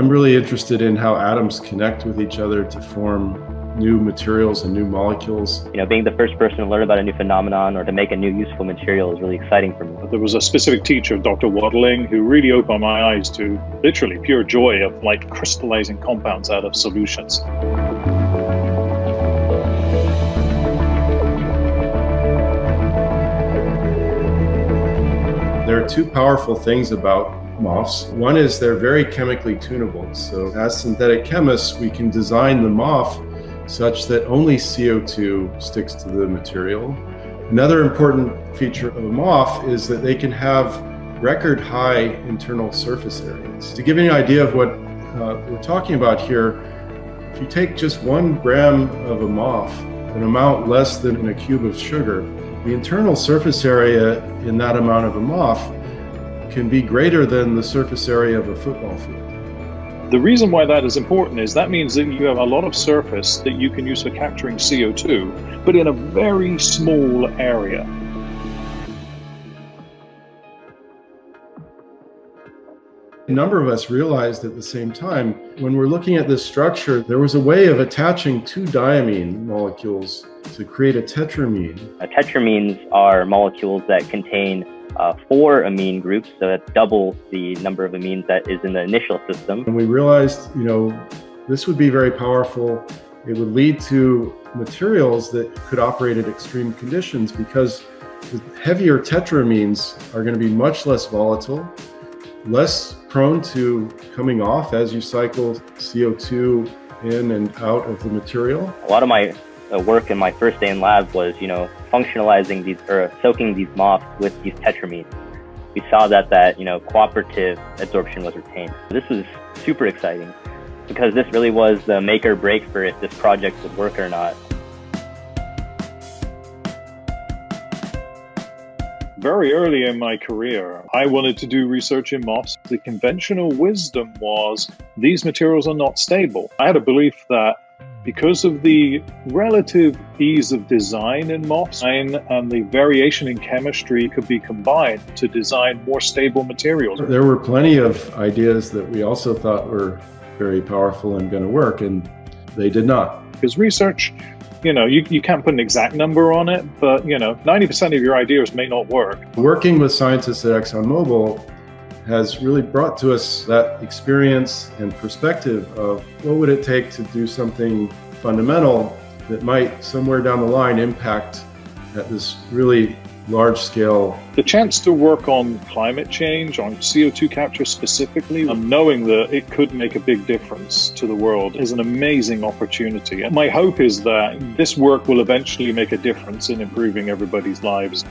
I'm really interested in how atoms connect with each other to form new materials and new molecules. Being the first person to learn about a new phenomenon or to make a new useful material is really exciting for me. There was a specific teacher, Dr. Waddling, who really opened my eyes to literally pure joy of crystallizing compounds out of solutions. There are two powerful things about MOFs. One is they're very chemically tunable. So as synthetic chemists, we can design the MOF such that only CO2 sticks to the material. Another important feature of a MOF is that they can have record high internal surface areas. To give you an idea of what we're talking about here, if you take just 1 gram of a MOF, an amount less than a cube of sugar, the internal surface area in that amount of a MOF can be greater than the surface area of a football field. The reason why that is important is that means that you have a lot of surface that you can use for capturing CO2, but in a very small area. A number of us realized at the same time, when we're looking at this structure, there was a way of attaching 2 diamine molecules to create a tetramine. Tetramines are molecules that contain 4 amine groups, so that's double the number of amines that is in the initial system. And we realized, this would be very powerful. It would lead to materials that could operate at extreme conditions because the heavier tetramines are going to be much less volatile, less prone to coming off as you cycle CO2 in and out of the material. A lot of my work in my first day in lab was, functionalizing these or soaking these MOFs with these tetramines. We saw that cooperative adsorption was retained. This was super exciting because this really was the make or break for if this project would work or not. Very early in my career, I wanted to do research in MOFs. The conventional wisdom was these materials are not stable. I had a belief that because of the relative ease of design in MOFs and the variation in chemistry could be combined to design more stable materials. There were plenty of ideas that we also thought were very powerful and going to work, and they did not. Because research, you can't put an exact number on it, but 90% of your ideas may not work. Working with scientists at ExxonMobil has really brought to us that experience and perspective of what would it take to do something fundamental that might somewhere down the line impact at this really large scale. The chance to work on climate change, on CO2 capture specifically, and knowing that it could make a big difference to the world is an amazing opportunity. And my hope is that this work will eventually make a difference in improving everybody's lives.